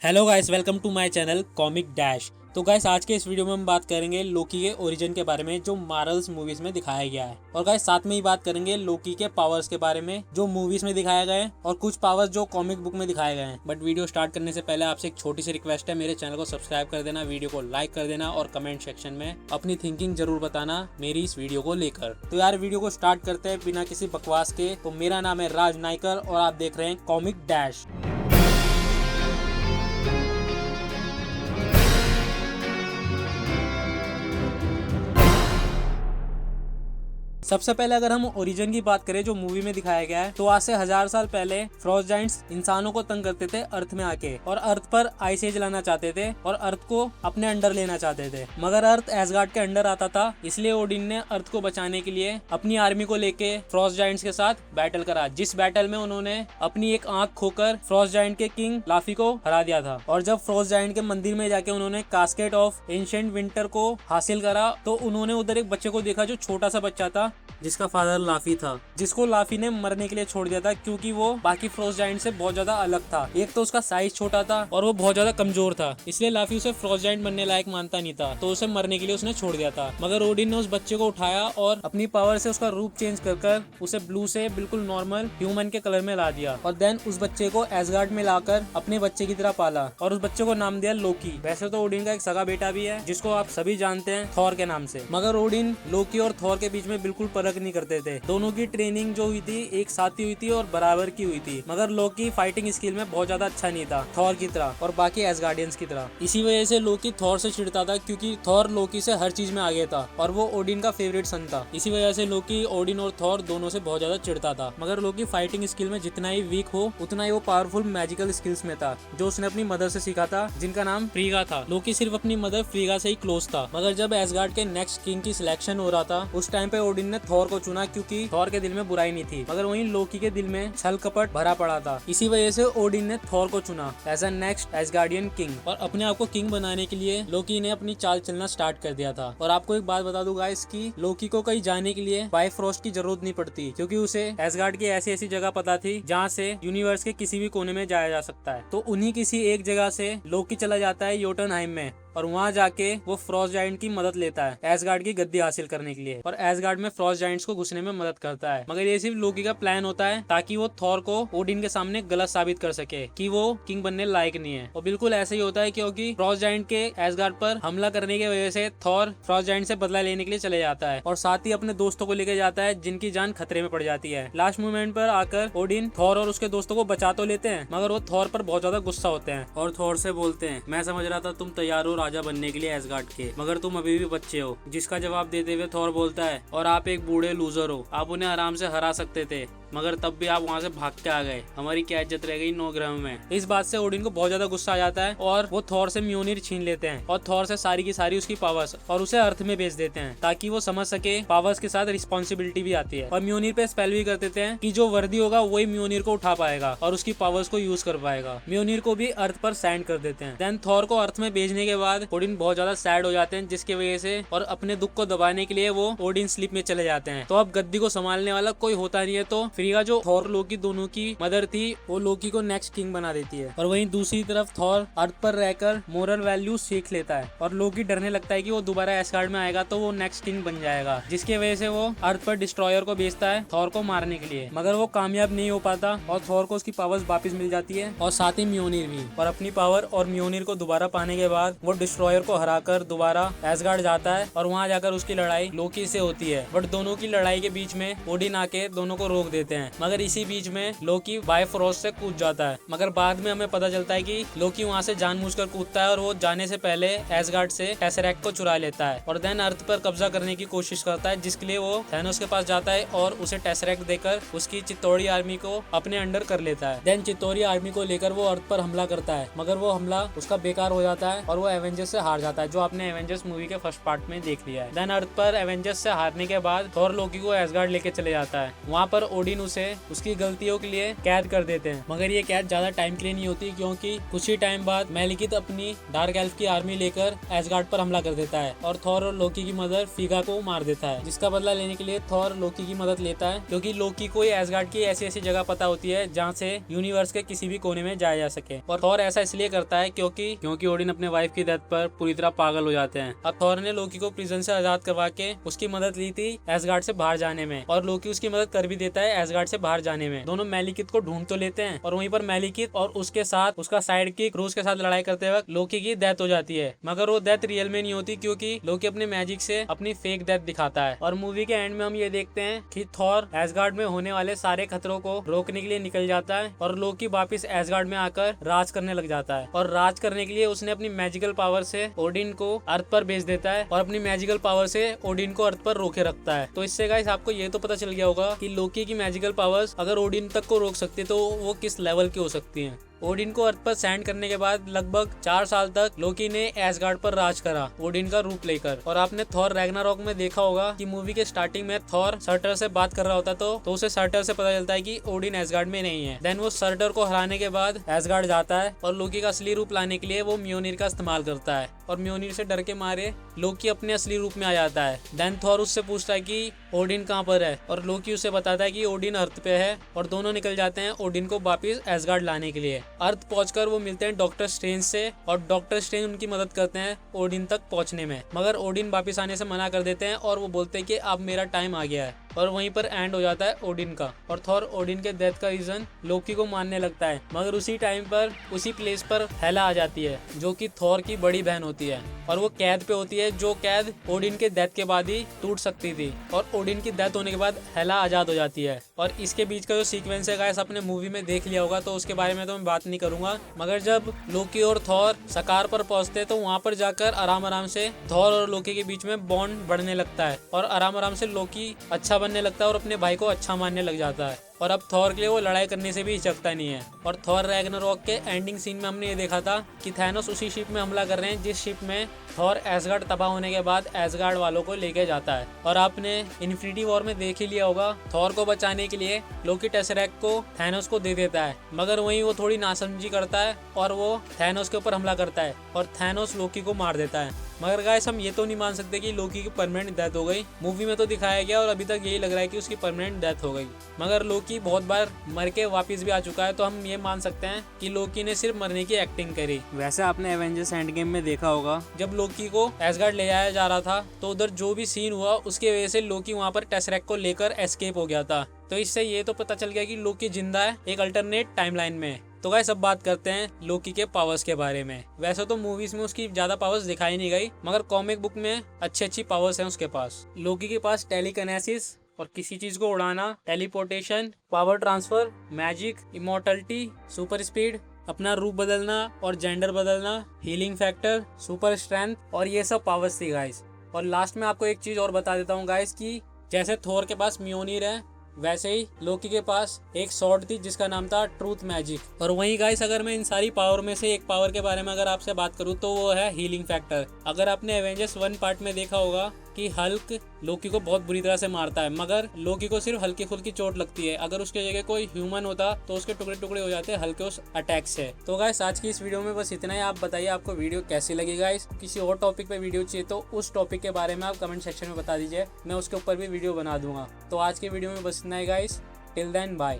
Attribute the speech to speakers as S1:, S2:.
S1: Hello guys, welcome to my channel comic dash. तो guys, आज के इस वीडियो में हम बात करेंगे लोकी के ओरिजिन के बारे में जो मार्वल्स मूवीज में दिखाया गया है। और गाइस, साथ में ही बात करेंगे लोकी के पावर्स के बारे में जो मूवीज में दिखाया गया है और कुछ पावर्स जो कॉमिक बुक में दिखाए गए हैं। बट वीडियो स्टार्ट करने से पहले आपसे एक छोटी सी रिक्वेस्ट है, मेरे चैनल को सब्सक्राइब कर देना, वीडियो को लाइक कर देना और कमेंट सेक्शन में अपनी थिंकिंग जरूर बताना मेरी इस वीडियो को लेकर। तो यार, वीडियो को स्टार्ट करते हैं बिना किसी बकवास के। तो मेरा नाम है राज नाइकर और आप देख रहे हैं कॉमिक डैश। सबसे पहले अगर हम ओरिजिन की बात करें जो मूवी में दिखाया गया है, तो आज से 1000 साल पहले फ्रॉस्ट जायंट्स इंसानों को तंग करते थे अर्थ में आके, और अर्थ पर आइस एज लाना चाहते थे और अर्थ को अपने अंडर लेना चाहते थे। मगर अर्थ एसगार्ड के अंडर आता था, इसलिए ओडिन ने अर्थ को बचाने के लिए अपनी आर्मी को लेके फ्रॉस्ट जायंट्स के साथ बैटल करा, जिस बैटल में उन्होंने अपनी एक आंख खोकर फ्रॉस्ट जायंट के किंग लाफी को हरा दिया था। और जब फ्रॉस्ट जायंट के मंदिर में जाके उन्होंने कास्केट ऑफ एंशिएंट विंटर को हासिल करा, तो उन्होंने उधर एक बच्चे को देखा जो छोटा सा बच्चा था, जिसका फादर लाफी था, जिसको लाफी ने मरने के लिए छोड़ दिया था क्योंकि वो बाकी फ्रॉस्ट जायंट से बहुत ज्यादा अलग था। एक तो उसका साइज छोटा था और वो बहुत ज्यादा कमजोर था, इसलिए लाफी उसे फ्रॉस्ट जायंट बनने लायक मानता नहीं था, तो उसे मरने के लिए उसने छोड़ दिया था। मगर ओडिन ने उस बच्चे को उठाया और अपनी पावर से उसका रूप चेंज कर उसे ब्लू से बिल्कुल नॉर्मल ह्यूमन के कलर में ला दिया और देन उस बच्चे को एसगार्ड में लाकर अपने बच्चे की तरह पाला और उस बच्चे को नाम दिया लोकी। वैसे तो ओडिन का एक सगा बेटा भी है जिसको आप सभी जानते हैं थॉर के नाम से। मगर ओडिन लोकी और थॉर के बीच में बिल्कुल फर्क नहीं करते थे, दोनों की ट्रेनिंग जो हुई थी एक साथ ही हुई थी और बराबर की हुई थी। मगर लोकी फाइटिंग स्किल में बहुत ज्यादा अच्छा नहीं था थॉर की तरह और बाकी एसगार्डियंस की तरह। इसी वजह से लोकी थॉर से चिढ़ता था क्योंकि थॉर लोकी से हर चीज में आगे था और वो ओडिन का फेवरेट सन था। इसी वजह से लोकी ओडिन और थॉर दोनों से बहुत ज्यादा चिढ़ता था। मगर लोकी फाइटिंग स्किल में जितना ही वीक हो उतना ही वो पावरफुल मैजिकल स्किल्स में था जो उसने अपनी मदर से सीखा था, जिनका नाम फ्रीगा था। लोकी सिर्फ अपनी मदर फ्रीगा से ही क्लोज था। मगर जब एसगार्ड के नेक्स्ट किंग की सिलेक्शन हो रहा था, उस टाइम पे ओडिन ने थॉर को चुना क्योंकि थॉर के दिल में बुराई नहीं थी, मगर वहीं लोकी के दिल में छल कपट भरा पड़ा था। इसी वजह से ओडिन ने थॉर को चुना as a next Asgardian king और अपने आप को किंग बनाने के लिए लोकी ने अपनी चाल चलना स्टार्ट कर दिया था। और आपको एक बात बता दूं गाइस कि लोकी को कहीं जाने के लिए बाइफ्रोस्ट की जरूरत नहीं पड़ती क्योंकि उसे एसगार्ड की ऐसी ऐसी जगह पता थी जहाँ से यूनिवर्स के किसी भी कोने में जाया जा सकता है। तो उन्हीं किसी एक जगह से लोकी चला जाता है योटनहाइम में और वहाँ जाके वो फ्रॉस्ट जायंट की मदद लेता है एसगार्ड की गद्दी हासिल करने के लिए और एसगार्ड में फ्रॉस्ट जायंट्स को घुसने में मदद करता है। मगर ये सिर्फ लोकी का प्लान होता है ताकि वो थॉर को ओडिन के सामने गलत साबित कर सके कि वो किंग बनने लायक नहीं है। और बिल्कुल ऐसे ही होता है क्योंकि फ्रॉस्ट जायंट के एसगार्ड पर हमला करने की वजह से थॉर फ्रॉस्ट जायंट से बदला लेने के लिए चले जाता है और साथ ही अपने दोस्तों को लेकर जाता है जिनकी जान खतरे में पड़ जाती है। लास्ट मोमेंट पर आकर ओडिन थॉर और उसके दोस्तों को बचा तो लेते हैं, मगर वो थॉर पर बहुत ज्यादा गुस्सा होते हैं और थॉर से बोलते हैं, मैं समझ रहा था तुम तैयार हो राजा बनने के लिए एसगार्ड के, मगर तुम अभी भी बच्चे हो। जिसका जवाब देते हुए थॉर बोलता है, और आप एक बूढ़े लूजर हो, आप उन्हें आराम से हरा सकते थे, मगर तब भी आप वहाँ से भाग के आ गए, हमारी क्या इज्जत रह गई 9 ग्रह में। इस बात से ओडिन को बहुत ज्यादा गुस्सा आ जाता है और वो थॉर से म्योनिर छीन लेते हैं और थॉर से सारी की सारी उसकी पावर्स और उसे अर्थ में भेज देते हैं ताकि वो समझ सके पावर्स के साथ रिस्पॉन्सिबिलिटी भी आती है। और म्योनिर पे स्पेल भी कर देते हैं कि जो वर्दी होगा वही म्योनिर को उठा पाएगा और उसकी पावर्स को यूज कर पाएगा। म्योनिर को भी अर्थ पर सैंड कर देते हैं। देन थॉर को अर्थ में भेजने के बाद ओडिन बहुत ज्यादा सैड हो जाते हैं, जिसकी वजह से और अपने दुख को दबाने के लिए वो ओडिन स्लीप में चले जाते हैं। तो अब गद्दी को संभालने वाला कोई होता नहीं है, तो फ्रीगा जो थॉर लोकी दोनों की मदर थी वो लोकी को नेक्स्ट किंग बना देती है। और वहीं दूसरी तरफ थॉर अर्थ पर रहकर मोरल वैल्यू सीख लेता है और लोकी डरने लगता है कि वो दोबारा एसगार्ड में आएगा तो वो नेक्स्ट किंग बन जाएगा, जिसकी वजह से वो अर्थ पर डिस्ट्रॉयर को भेजता है थॉर को मारने के लिए। मगर वो कामयाब नहीं हो पाता और थॉर को उसकी पावर्स वापस मिल जाती है और साथ ही म्योनिर भी। और अपनी पावर और म्योनिर को दोबारा पाने के बाद वो डिस्ट्रॉयर को हराकर दोबारा एसगार्ड जाता है और वहाँ जाकर उसकी लड़ाई लोकी से होती है। बट दोनों की लड़ाई के बीच में ओडिन आके दोनों को रोक देते हैं, मगर इसी बीच में लोकी बाइफ्रोस्ट से कूद जाता है। मगर बाद में हमें पता चलता है कि लोकी वहाँ से जानबूझकर कूदता है और वो जाने से पहले एसगार्ड से टेसरेक्ट को चुरा लेता है और देन अर्थ पर कब्जा करने की कोशिश करता है, जिसके लिए वो थैनोस के पास जाता है और उसे टेसरेक्ट देकर उसकी चित्तौड़ी आर्मी को अपने अंडर कर लेता है। देन चित्तौड़ी आर्मी को लेकर वो अर्थ पर हमला करता है, मगर वो हमला उसका बेकार हो जाता है और वो एवेंजर्स से हार जाता है, जो आपने एवेंजर्स मूवी के फर्स्ट पार्ट में देख लिया है। देन अर्थ पर एवेंजर्स से हारने के बाद थॉर लोकी को एसगार्ड लेके चले जाता है। वहाँ पर ओडिन उसे उसकी गलतियों के लिए कैद कर देते हैं। मगर ये कैद ज्यादा टाइम के लिए नहीं होती, क्योंकि कुछ ही टाइम बाद मैलिकित अपनी डार्क एल्फ की आर्मी लेकर एसगार्ड पर हमला कर देता है और थॉर और लोकी की मदर फीगा को मार देता है। जिसका बदला लेने के लिए थॉर लोकी की मदद लेता है, क्योंकि लोकी को एसगार्ड की ऐसी ऐसी जगह पता होती है जहाँ से यूनिवर्स के किसी भी कोने में जाया जा सके। और थॉर ऐसा इसलिए करता है क्योंकि ओडिन अपने वाइफ की डेथ पर पूरी तरह पागल हो जाते हैं। अब थॉर ने लोकी को प्रिजन से आजाद करवा के उसकी मदद ली थी एसगार्ड से बाहर जाने में, और लोकी उसकी मदद कर भी देता है एसगार्ड से बाहर जाने में। दोनों मैलिकित को ढूंढ तो लेते हैं और वहीं पर मैलिकित और उसके साथ उसका साइड की क्रूज के साथ लड़ाई करते वक्त लोकी की डेथ हो जाती है। मगर वो डेथ रियल में नहीं होती, क्योंकि लोकी अपने मैजिक से अपनी फेक डेथ दिखाता है। और मूवी के एंड में हम ये देखते हैं कि थॉर एसगार्ड में होने वाले सारे खतरों को रोकने के लिए निकल जाता है और लोकी वापस एसगार्ड में आकर राज करने लग जाता है। और राज करने के लिए उसने अपनी मैजिकल पावर से ओडिन को अर्थ पर भेज देता है और अपनी मैजिकल पावर से ओडिन को अर्थ पर रोके रखता है। तो इससे गाइस आपको ये तो पता चल गया होगा कि लोकी की मैजिकल पावर्स अगर ओडिन तक को रोक सकती है तो वो किस लेवल की हो सकती हैं। ओडिन को अर्थ पर सैंड करने के बाद लगभग 4 साल तक लोकी ने एसगार्ड पर राज करा ओडिन का रूप लेकर। और आपने थॉर रैग्नारॉक में देखा होगा कि मूवी के स्टार्टिंग में थॉर सर्टर से बात कर रहा होता तो उसे सर्टर से पता चलता है कि ओडिन एसगार्ड में नहीं है। देन वो सर्टर को हराने के बाद एसगार्ड जाता है और लोकी का असली रूप लाने के लिए वो म्योनिर का इस्तेमाल करता है और म्योनिर से डर के मारे लोकी अपने असली रूप में आ जाता है। देन थॉर उससे पूछता है कि ओडिन कहाँ पर है और लोकी उसे बताता है कि ओडिन अर्थ पे है और दोनों निकल जाते हैं ओडिन को वापस एसगार्ड लाने के लिए। अर्थ पहुंचकर वो मिलते हैं डॉक्टर स्ट्रेंज से और डॉक्टर स्ट्रेंज उनकी मदद करते हैं ओडिन तक पहुंचने में। मगर ओडिन वापस आने से मना कर देते हैं और वो बोलते हैं कि अब मेरा टाइम आ गया है। और वहीं पर एंड हो जाता है ओडिन का और थॉर ओडिन के डेथ का रीजन लोकी को मानने लगता है। मगर उसी टाइम पर उसी प्लेस पर हेला आ जाती है जो कि थॉर की बड़ी बहन होती है और वो कैद पे होती है, जो कैद ओडिन के डेथ के बाद ही टूट सकती थी। और ओडिन की डेथ होने के बाद हेला आजाद हो जाती है। और इसके बीच का जो सीक्वेंस है गाइस आपने मूवी में देख लिया होगा, तो उसके बारे में तो मैं बात नहीं करूंगा। मगर जब लोकी और थॉर सकार पर पहुंचते तो वहां पर जाकर आराम आराम से थॉर और लोकी के बीच में बॉन्ड बढ़ने लगता है और आराम आराम से लोकी अच्छा बनने लगता है और अपने भाई को अच्छा मानने लग जाता है। और अब थॉर के लिए वो लड़ाई करने से भी हिचकता नहीं है। और थॉर रैग्नारॉक के एंडिंग सीन में हमने ये देखा था कि थैनोस उसी शिप में हमला कर रहे हैं जिस शिप में थॉर एसगार्ड तबाह होने के बाद एसगार्ड वालों को लेके जाता है। और आपने इन्फिनिटी वॉर में देख ही लिया होगा, थॉर को बचाने के लिए लोकी टेसरैक्ट को थैनोस को दे देता है, मगर वहीं वो थोड़ी नासमझी करता है और वो थैनोस के ऊपर हमला करता है और थैनोस लोकी को मार देता है। मगर गाइस हम ये तो नहीं मान सकते कि लोकी की परमानेंट डेथ हो गई। मूवी में तो दिखाया गया और अभी तक यही लग रहा है कि उसकी परमानेंट डेथ हो गई। मगर लोकी बहुत बार मर के वापस भी आ चुका है, तो हम ये मान सकते हैं कि लोकी ने सिर्फ मरने की एक्टिंग करी। वैसे आपने एवेंजर्स एंड गेम में देखा होगा, जब लोकी को एसगार्ड ले जाया जा रहा था तो उधर जो भी सीन हुआ उसकी वजह से लोकी वहाँ पर टेसरैक्ट को लेकर एस्केप हो गया था। तो इससे ये तो पता चल गया कि लोकी जिंदा है एक अल्टरनेट टाइमलाइन में। तो गाइस अब बात करते हैं लोकी के पावर्स के बारे में। वैसे तो मूवीज में उसकी ज्यादा पावर्स दिखाई नहीं गई, मगर कॉमिक बुक में अच्छी पावर्स हैं उसके पास। लोकी के पास टेलीकिनेसिस और किसी चीज को उड़ाना, teleportation, power transfer, magic, immortality, super speed, अपना रूप बदलना और जेंडर बदलना, हीलिंग फैक्टर, सुपर स्ट्रेंथ और ये सब पावर्स थी गाइस। और लास्ट में आपको एक चीज और बता देता हूँ गाइस कि जैसे थोर के पास म्योनिर है, वैसे ही लोकी के पास एक स्वॉर्ड थी जिसका नाम था ट्रूथ मैजिक। और वहीं गाइस अगर मैं इन सारी पावर में से एक पावर के बारे में अगर आपसे बात करूँ तो वो है हीलिंग फैक्टर। अगर आपने एवेंजर्स 1 पार्ट में देखा होगा कि हल्क लोकी को बहुत बुरी तरह से मारता है, मगर लोकी को सिर्फ हल्की फुल्की चोट लगती है। अगर उसके जगह कोई ह्यूमन होता तो उसके टुकड़े टुकड़े हो जाते हल्के उस अटैक से। तो गाइस आज की इस वीडियो में बस इतना ही। आप बताइए आपको वीडियो कैसी लगी गाइस। किसी और टॉपिक पे वीडियो चाहिए तो उस टॉपिक के बारे में आप कमेंट सेक्शन में बता दीजिए, मैं उसके ऊपर भी वीडियो बना दूंगा। तो आज के वीडियो में बस इतना ही गाइस। Till then bye.